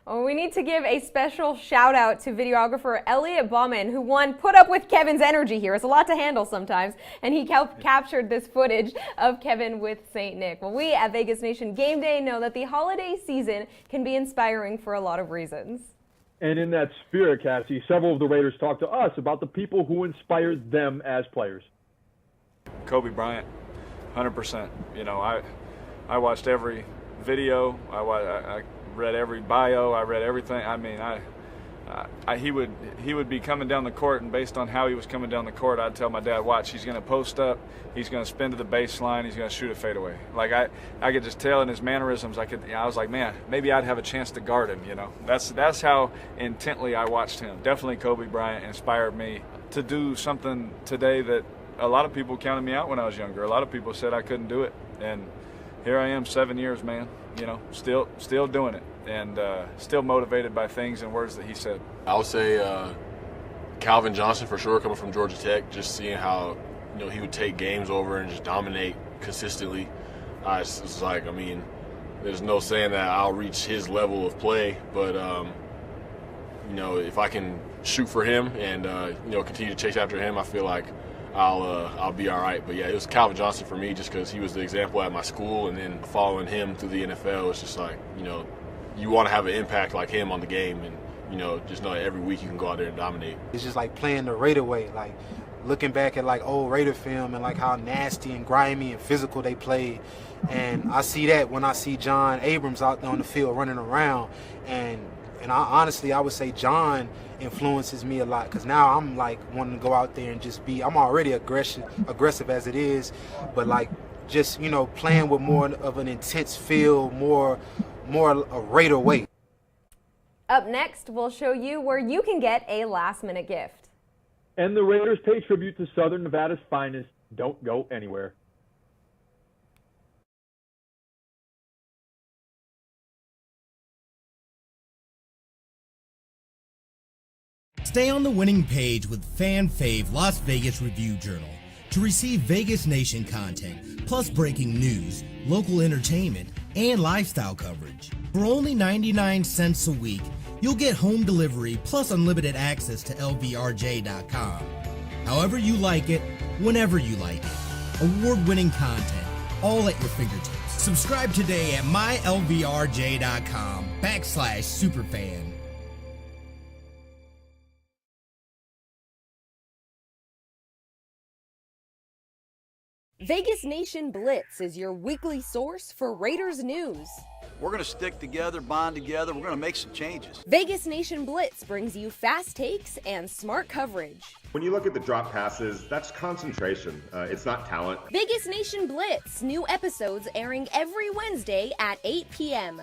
Speaker 1: Well, we need to give a special shout out to videographer Elliot Bauman, who put up with Kevin's energy here. It's a lot to handle sometimes, and he captured this footage of Kevin with St. Nick. Well, we at Vegas Nation Game Day know that the holiday season can be inspiring for a lot of reasons.
Speaker 4: And in that spirit, Cassie, several of the Raiders talked to us about the people who inspired them as players.
Speaker 11: Kobe Bryant, 100%. You know, I watched every video. I read every bio. I read everything. I mean, he would be coming down the court, and based on how he was coming down the court, I'd tell my dad, watch, he's going to post up, he's going to spin to the baseline, he's going to shoot a fadeaway. Like I could just tell in his mannerisms. I was like, man, maybe I'd have a chance to guard him. You know, that's how intently I watched him. Definitely Kobe Bryant inspired me to do something today that a lot of people counted me out when I was younger. A lot of people said I couldn't do it, and here I am, 7 years, man. You know, still doing it, and still motivated by things and words that he said.
Speaker 12: I would say Calvin Johnson for sure, coming from Georgia Tech, just seeing how, you know, he would take games over and just dominate consistently. It's like, I mean, there's no saying that I'll reach his level of play, but you know, if I can shoot for him and you know, continue to chase after him, I feel like I'll be all right. But yeah, it was Calvin Johnson for me, just because he was the example at my school, and then following him through the NFL, it's just like, you know, you want to have an impact like him on the game, and you know, just know that every week you can go out there and dominate.
Speaker 15: It's just like playing the Raider way, like looking back at like old Raider film and like how nasty and grimy and physical they played, and I see that when I see John Abrams out there on the field running around, and I would say John influences me a lot, because now I'm like wanting to go out there and just be, I'm already aggressive as it is, but like just, you know, playing with more of an intense feel, more a Raider way.
Speaker 1: Up next, we'll show you where you can get a last-minute gift.
Speaker 4: And the Raiders pay tribute to Southern Nevada's finest. Don't go anywhere.
Speaker 6: Stay on the winning page with Fan Fave Las Vegas Review Journal to receive Vegas Nation content, plus breaking news, local entertainment, and lifestyle coverage. For only 99 cents a week, you'll get home delivery plus unlimited access to LVRJ.com. However you like it, whenever you like it. Award-winning content, all at your fingertips. Subscribe today at mylvrj.com/superfan.
Speaker 22: Vegas Nation Blitz is your weekly source for Raiders news.
Speaker 18: We're going to stick together, bond together. We're going to make some changes.
Speaker 22: Vegas Nation Blitz brings you fast takes and smart coverage.
Speaker 7: When you look at the drop passes, that's concentration. It's not talent.
Speaker 22: Vegas Nation Blitz, new episodes airing every Wednesday at 8 p.m.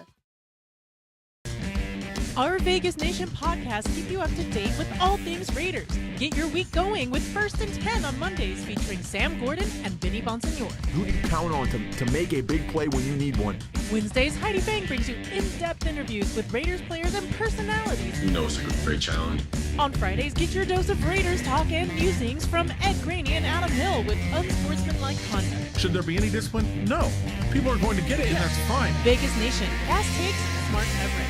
Speaker 8: Our Vegas Nation podcast keep you up to date with all things Raiders. Get your week going with First and 10 on Mondays featuring Sam Gordon and Vinny Bonsignor.
Speaker 19: Who do you count on to make a big play when you need one?
Speaker 8: Wednesdays, Heidi Bang brings you in-depth interviews with Raiders players and personalities.
Speaker 12: You know, it's a great challenge.
Speaker 8: On Fridays, get your dose of Raiders talk and musings from Ed Graney and Adam Hill with unsportsmanlike conduct.
Speaker 24: Should there be any discipline? No. People are going to get it, and that's fine.
Speaker 8: Vegas Nation, fast takes, smart coverage.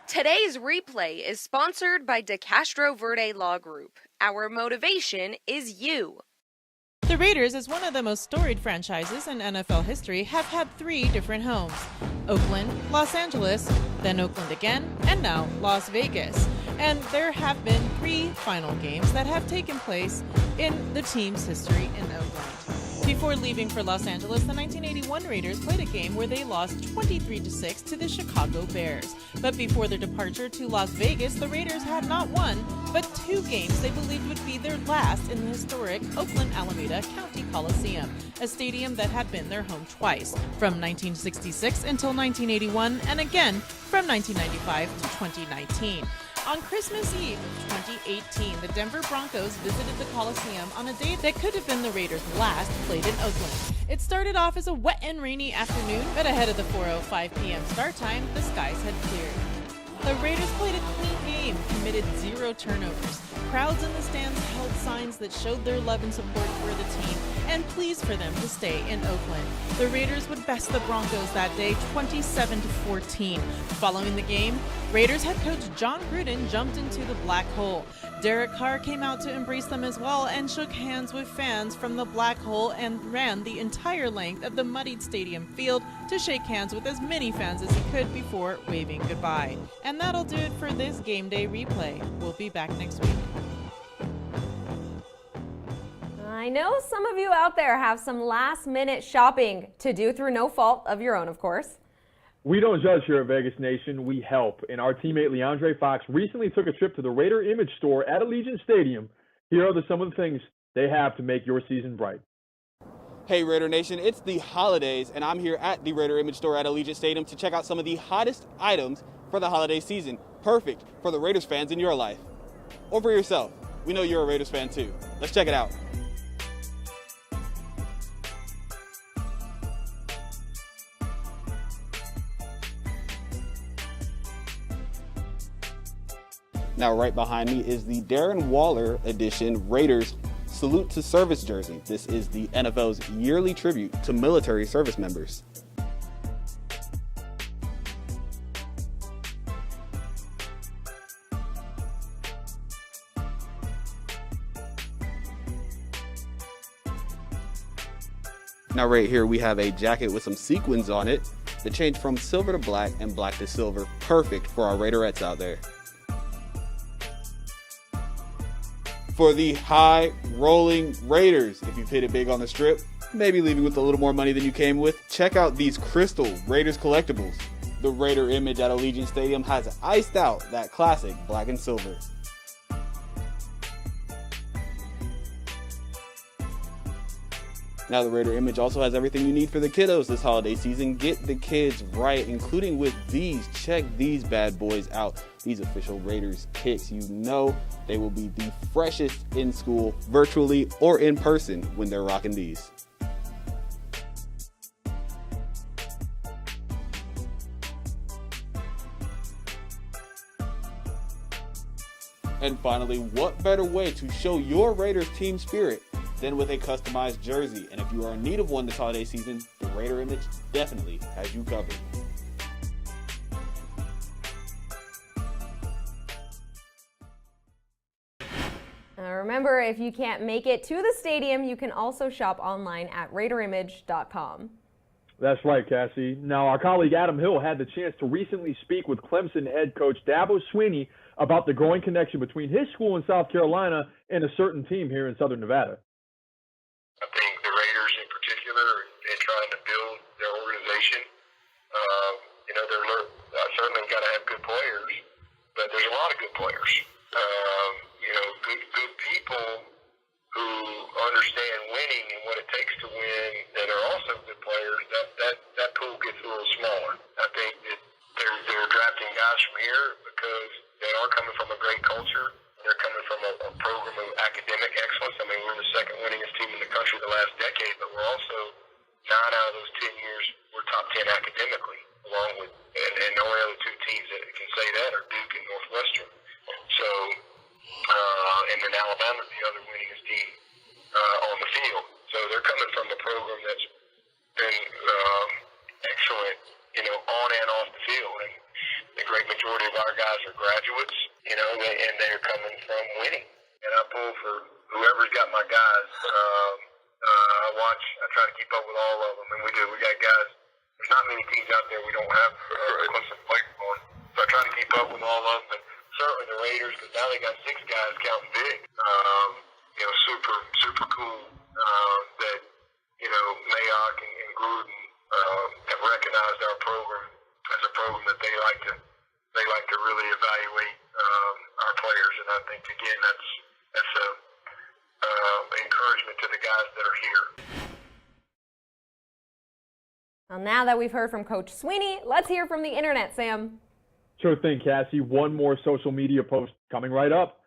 Speaker 22: Today's replay is sponsored by De Castro Verde Law Group. Our motivation is you.
Speaker 8: The Raiders, as one of the most storied franchises in NFL history, have had 3 different homes: Oakland, Los Angeles, then Oakland again, and now Las Vegas. And there have been 3 final games that have taken place in the team's history in Oakland. Before leaving for Los Angeles, the 1981 Raiders played a game where they lost 23-6 to the Chicago Bears. But before their departure to Las Vegas, the Raiders had not one, but 2 games they believed would be their last in the historic Oakland Alameda County Coliseum, a stadium that had been their home twice, from 1966 until 1981, and again from 1995 to 2019. On Christmas Eve of 2018, the Denver Broncos visited the Coliseum on a day that could have been the Raiders' last played in Oakland. It started off as a wet and rainy afternoon, but ahead of the 4:05 p.m. start time, the skies had cleared. The Raiders played a clean game, committed 0 turnovers. Crowds in the stands held signs that showed their love and support for the team and pleas for them to stay in Oakland. The Raiders would best the Broncos that day 27-14. Following the game, Raiders head coach John Gruden jumped into the black hole. Derek Carr came out to embrace them as well and shook hands with fans from the black hole and ran the entire length of the muddied stadium field to shake hands with as many fans as he could before waving goodbye. And that'll do it for this Game Day replay. We'll be back next week.
Speaker 1: I know some of you out there have some last-minute shopping to do through no fault of your own, of course.
Speaker 4: We don't judge here at Vegas Nation, we help. And our teammate Leandre Fox recently took a trip to the Raider Image store at Allegiant Stadium. Here are some of the things they have to make your season bright.
Speaker 13: Hey Raider Nation, it's the holidays, and I'm here at the Raider Image store at Allegiant Stadium to check out some of the hottest items for the holiday season. Perfect for the Raiders fans in your life. Or for yourself. We know you're a Raiders fan too. Let's check it out. Now, right behind me is the Darren Waller edition Raiders Salute to Service jersey. This is the NFL's yearly tribute to military service members. Now, right here we have a jacket with some sequins on it. The change from silver to black and black to silver. Perfect for our Raiderettes out there. For the high rolling Raiders, if you've hit it big on the strip, maybe leaving with a little more money than you came with, check out these crystal Raiders collectibles. The Raider image at Allegiant Stadium has iced out that classic black and silver. Now the Raider image also has everything you need for the kiddos this holiday season. Get the kids right, including with these. Check these bad boys out. These official Raiders kicks. You know they will be the freshest in school, virtually or in person, when they're rocking these. And finally, what better way to show your Raiders team spirit than with a customized jersey? And if you are in need of one this holiday season, the Raider image definitely has you covered.
Speaker 1: Remember, if you can't make it to the stadium, you can also shop online at RaiderImage.com.
Speaker 4: That's right, Cassie. Now, our colleague Adam Hill had the chance to recently speak with Clemson head coach Dabo Swinney about the growing connection between his school in South Carolina and a certain team here in Southern Nevada.
Speaker 14: I think the Raiders in particular, in trying to build their organization, they're certainly got to have good players, but takes to win that are also good players, that pool gets a little smaller. I think that they're drafting guys from here because they are coming from a great culture. They're coming from a program of academic excellence. I mean, we're the second winningest team in the country the last decade, but we're also 9 out of those 10 years we're top 10 academically, along with and the only other two teams that can say that are Duke and Northwestern. So, and then Alabama's the other winningest team on the field. So they're coming from a program that's been excellent, on and off the field. And the great majority of our guys are graduates, and they're coming from winning. And I pull for whoever's got my guys. I try to keep up with all of them, and we do. We got guys. There's not many teams out there we don't have Clemson players on. So I try to keep up with all of them. And certainly the Raiders, because now they got 6 guys counting big. Super cool that Mayock and Gruden have recognized our program as a program that they like to really evaluate our players, and I think again that's a encouragement to the guys that are here.
Speaker 1: Well, now that we've heard from Coach Sweeney, let's hear from the internet, Sam.
Speaker 4: Sure thing, Cassie. One more social media post coming right up.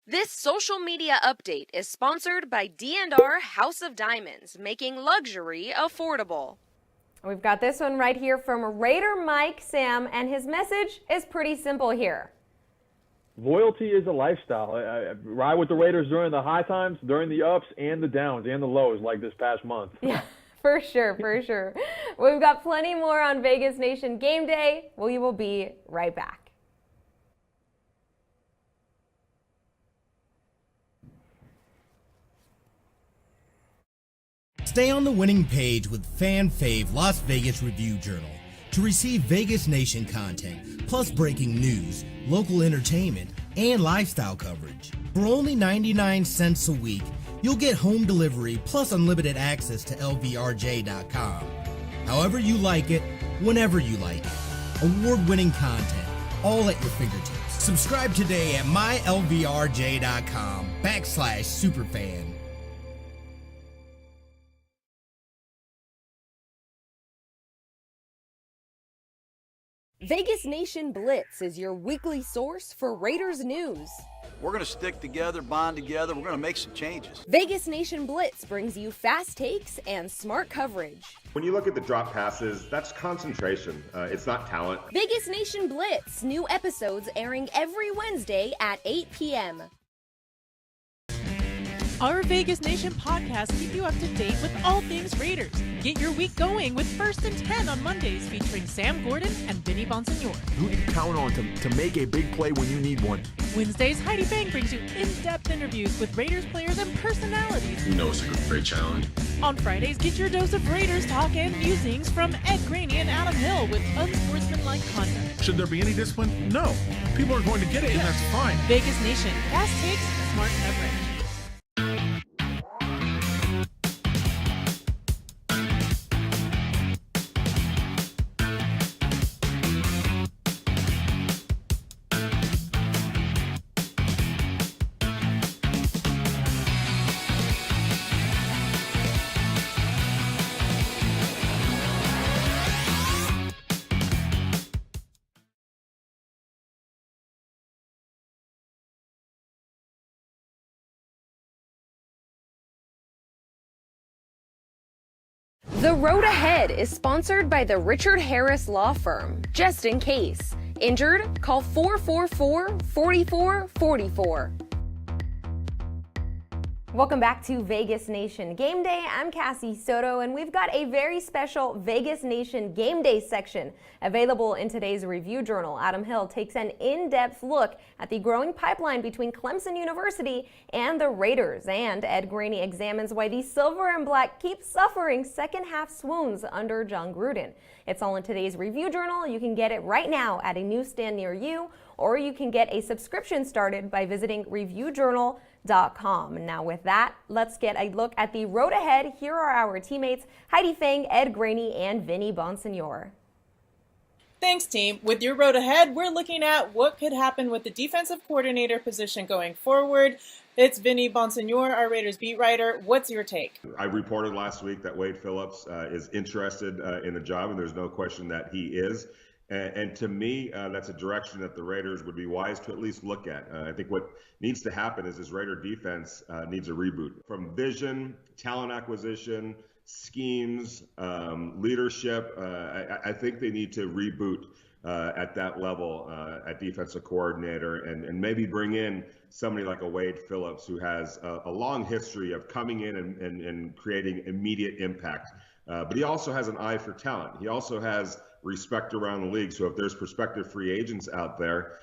Speaker 22: This social media update is sponsored by D&R House of Diamonds, making luxury affordable.
Speaker 1: We've got this one right here from Raider Mike, Sam, and his message is pretty simple here.
Speaker 4: Loyalty is a lifestyle. Ride with the Raiders during the high times, during the ups and the downs and the lows, like this past month.
Speaker 1: Yeah, for sure, for sure. We've got plenty more on Vegas Nation Game Day. We will be right back.
Speaker 6: Stay on the winning page with Fan Fave Las Vegas Review Journal to receive Vegas Nation content, plus breaking news, local entertainment, and lifestyle coverage. For only 99 cents a week, you'll get home delivery plus unlimited access to LVRJ.com. However you like it, whenever you like it. Award-winning content, all at your fingertips. Subscribe today at mylvrj.com/superfan.
Speaker 22: Vegas Nation Blitz is your weekly source for Raiders news.
Speaker 18: We're going to stick together, bond together. We're going to make some changes.
Speaker 22: Vegas Nation Blitz brings you fast takes and smart coverage.
Speaker 7: When you look at the drop passes, that's concentration. It's not talent.
Speaker 22: Vegas Nation Blitz, new episodes airing every Wednesday at 8 p.m.
Speaker 8: Our Vegas Nation podcast keep you up to date with all things Raiders. Get your week going with First and 10 on Mondays featuring Sam Gordon and Vinny Bonsignor.
Speaker 19: Who do you count on to make a big play when you need one?
Speaker 8: Wednesdays, Heidi Bang brings you in-depth interviews with Raiders players and personalities.
Speaker 12: You know it's a great challenge.
Speaker 8: On Fridays, get your dose of Raiders talk and musings from Ed Graney and Adam Hill with unsportsmanlike conduct.
Speaker 24: Should there be any discipline? No. People are going to get it, and that's fine.
Speaker 8: Vegas Nation, fast takes, smart coverage.
Speaker 22: The Road Ahead is sponsored by the Richard Harris Law Firm. Just in case. Injured? Call 444-4444.
Speaker 1: Welcome back to Vegas Nation Game Day. I'm Cassie Soto, and we've got a very special Vegas Nation Game Day section available in today's review journal. Adam Hill takes an in-depth look at the growing pipeline between Clemson University and the Raiders, and Ed Graney examines why the silver and black keep suffering second-half swoons under John Gruden. It's all in today's review journal. You can get it right now at a newsstand near you, or you can get a subscription started by visiting reviewjournal.com. Now with that, let's get a look at the road ahead. Here are our teammates, Heidi Fang, Ed Graney, and Vinny Bonsignor.
Speaker 8: Thanks, team. With your road ahead, we're looking at what could happen with the defensive coordinator position going forward. It's Vinny Bonsignor, our Raiders beat writer. What's your take?
Speaker 7: I reported last week that Wade Phillips is interested in the job, and there's no question that he is. And to me, that's a direction that the Raiders would be wise to at least look at. I think what needs to happen is this Raider defense needs a reboot. From vision, talent acquisition, schemes, leadership, I think they need to reboot at that level at defensive coordinator and maybe bring in somebody like a Wade Phillips who has a long history of coming in and creating immediate impact. But he also has an eye for talent. He also has respect around the league. So if there's prospective free agents out there,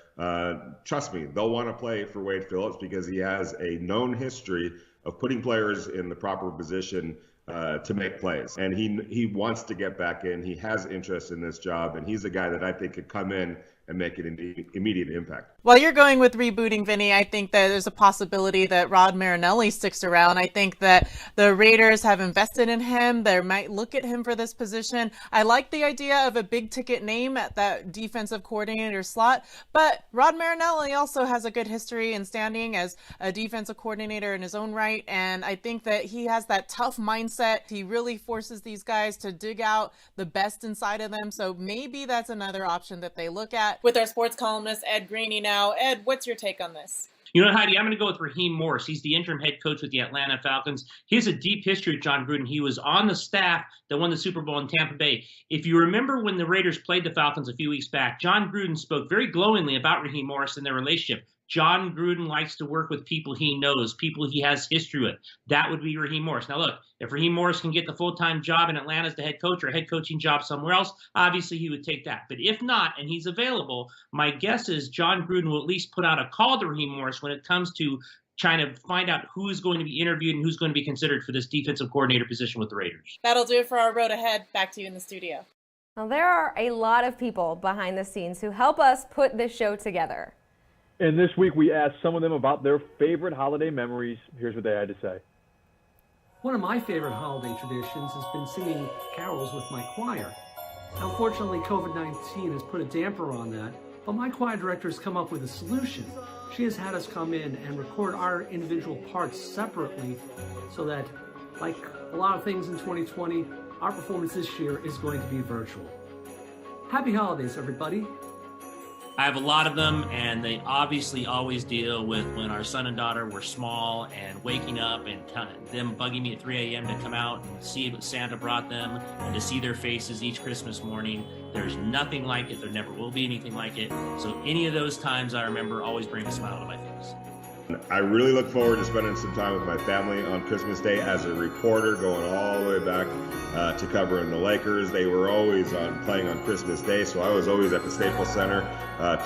Speaker 7: trust me, they'll want to play for Wade Phillips because he has a known history of putting players in the proper position to make plays. And he wants to get back in. He has interest in this job, and he's a guy that I think could come in and make an immediate impact.
Speaker 8: While you're going with rebooting, Vinny, I think that there's a possibility that Rod Marinelli sticks around. I think that the Raiders have invested in him. They might look at him for this position. I like the idea of a big ticket name at that defensive coordinator slot, but Rod Marinelli also has a good history and standing as a defensive coordinator in his own right, and I think that he has that tough mindset. He really forces these guys to dig out the best inside of them, so maybe that's another option that they look at. With our sports columnist, Ed Greeny now. Ed, what's your take on this?
Speaker 20: You know, Heidi, I'm going to go with Raheem Morris. He's the interim head coach with the Atlanta Falcons. He has a deep history with John Gruden. He was on the staff that won the Super Bowl in Tampa Bay. If you remember when the Raiders played the Falcons a few weeks back, John Gruden spoke very glowingly about Raheem Morris and their relationship. John Gruden likes to work with people he knows, people he has history with. That would be Raheem Morris. Now, look, if Raheem Morris can get the full-time job in Atlanta as the head coach or a head coaching job somewhere else, obviously he would take that. But if not, and he's available, my guess is John Gruden will at least put out a call to Raheem Morris when it comes to trying to find out who's going to be interviewed and who's going to be considered for this defensive coordinator position with the Raiders.
Speaker 8: That'll do it for our road ahead. Back to you in the studio.
Speaker 1: Now, there are a lot of people behind the scenes who help us put this show together.
Speaker 4: And this week we asked some of them about their favorite holiday memories. Here's what they had to say.
Speaker 9: One of my favorite holiday traditions has been singing carols with my choir. Unfortunately, COVID-19 has put a damper on that, but my choir director has come up with a solution. She has had us come in and record our individual parts separately so that, like a lot of things in 2020, our performance this year is going to be virtual. Happy holidays, everybody.
Speaker 20: I have a lot of them, and they obviously always deal with when our son and daughter were small and waking up and them bugging me at 3 a.m. to come out and see what Santa brought them and to see their faces each Christmas morning. There's nothing like it. There never will be anything like it. So any of those times I remember always bring a smile to my face.
Speaker 7: I really look forward to spending some time with my family on Christmas Day as a reporter, going all the way back to covering the Lakers. They were always playing on Christmas Day, so I was always at the Staples Center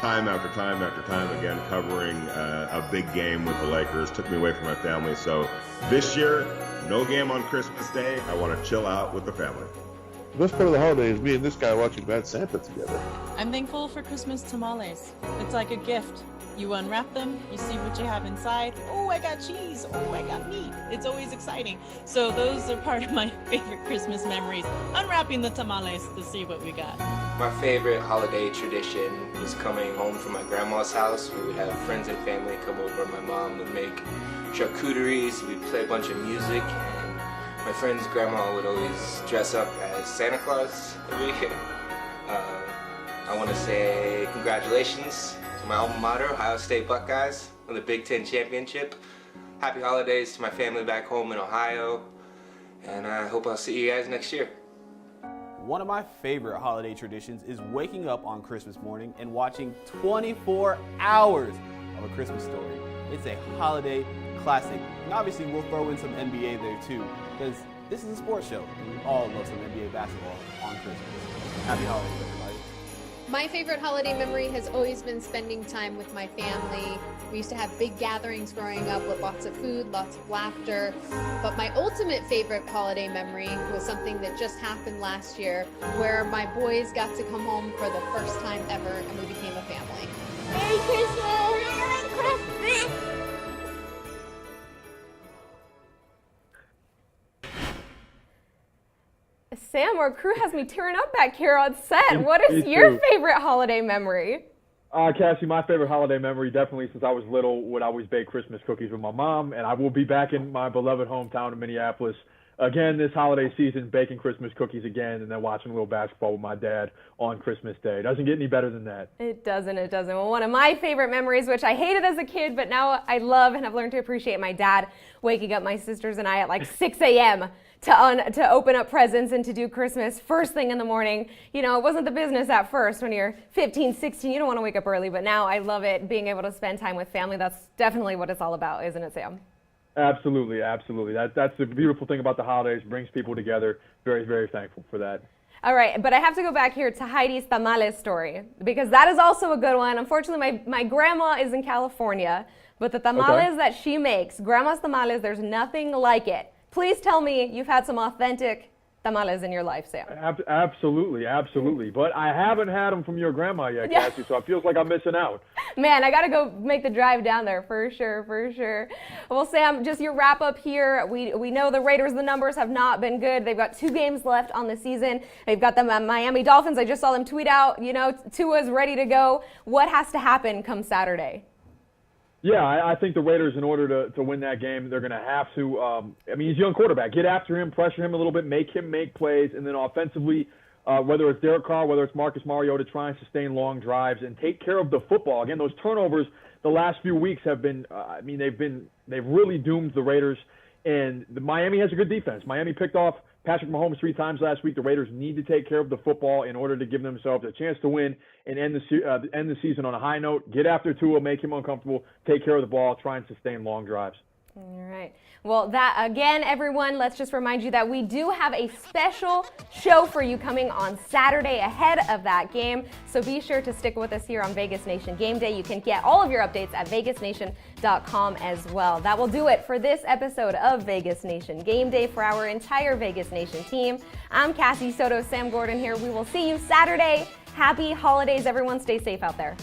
Speaker 7: time after time after time again covering a big game with the Lakers. Took me away from my family. So this year, no game on Christmas Day. I want to chill out with the family.
Speaker 16: The best part of the holiday is me and this guy watching Bad Santa together.
Speaker 8: I'm thankful for Christmas tamales. It's like a gift. You unwrap them, you see what you have inside. Oh, I got cheese. Oh, I got meat. It's always exciting. So those are part of my favorite Christmas memories. Unwrapping the tamales to see what we got.
Speaker 17: My favorite holiday tradition was coming home from my grandma's house. We would have friends and family come over. My mom would make charcuteries. We'd play a bunch of music. And my friend's grandma would always dress up as Santa Claus every year. I want to say congratulations to my alma mater, Ohio State Buckeyes, on the Big Ten Championship. Happy holidays to my family back home in Ohio, and I hope I'll see you guys next year.
Speaker 13: One of my favorite holiday traditions is waking up on Christmas morning and watching 24 hours of A Christmas Story. It's a holiday classic. And obviously we'll throw in some NBA there too, because this is a sports show, and we all love some NBA basketball on Christmas. Happy holidays, everybody.
Speaker 21: My favorite holiday memory has always been spending time with my family. We used to have big gatherings growing up with lots of food, lots of laughter. But my ultimate favorite holiday memory was something that just happened last year, where my boys got to come home for the first time ever and we became a family. Merry Christmas! Merry Christmas!
Speaker 1: Sam, our crew has me tearing up back here on set. What is
Speaker 4: Me
Speaker 1: your
Speaker 4: too.
Speaker 1: favorite holiday memory?
Speaker 4: Cassie, my favorite holiday memory, definitely since I was little, would always bake Christmas cookies with my mom, and I will be back in my beloved hometown of Minneapolis again this holiday season, baking Christmas cookies again, and then watching a little basketball with my dad on Christmas Day. It doesn't get any better than that.
Speaker 1: It doesn't. Well, one of my favorite memories, which I hated as a kid, but now I love and have learned to appreciate, my dad waking up my sisters and I at like 6 a.m. to open up presents and to do Christmas first thing in the morning. You know, it wasn't the business at first. When you're 15, 16, you don't want to wake up early, but now I love it, being able to spend time with family. That's definitely what it's all about, isn't it, Sam?
Speaker 4: Absolutely. That's the beautiful thing about the holidays, brings people together. Very, very thankful for that.
Speaker 1: All right, but I have to go back here to Heidi's tamales story, because that is also a good one. Unfortunately, my grandma is in California, but the tamales that she makes, grandma's tamales, there's nothing like it. Please tell me you've had some authentic tamales in your life, Sam.
Speaker 4: Absolutely. But I haven't had them from your grandma yet, Cassie, so it feels like I'm missing out.
Speaker 1: Man, I got to go make the drive down there for sure. Well, Sam, just your wrap up here. We know the Raiders, the numbers have not been good. They've got 2 games left on the season. They've got the Miami Dolphins. I just saw them tweet out, Tua's ready to go. What has to happen come Saturday?
Speaker 4: Yeah, I think the Raiders, in order to win that game, they're going to have to, he's a young quarterback. Get after him, pressure him a little bit, make him make plays, and then offensively, whether it's Derek Carr, whether it's Marcus Mariota, try and sustain long drives and take care of the football. Again, those turnovers the last few weeks have been, they've really doomed the Raiders. And Miami has a good defense. Miami picked off Patrick Mahomes 3 times last week. The Raiders need to take care of the football in order to give themselves a chance to win and end the season on a high note. Get after Tua, make him uncomfortable, take care of the ball, try and sustain long drives.
Speaker 1: All right. Well, that again, everyone, let's just remind you that we do have a special show for you coming on Saturday ahead of that game. So be sure to stick with us here on Vegas Nation Game Day. You can get all of your updates at vegasnation.com as well. That will do it for this episode of Vegas Nation Game Day for our entire Vegas Nation team. I'm Cassie Soto, Sam Gordon here. We will see you Saturday. Happy holidays, everyone. Stay safe out there.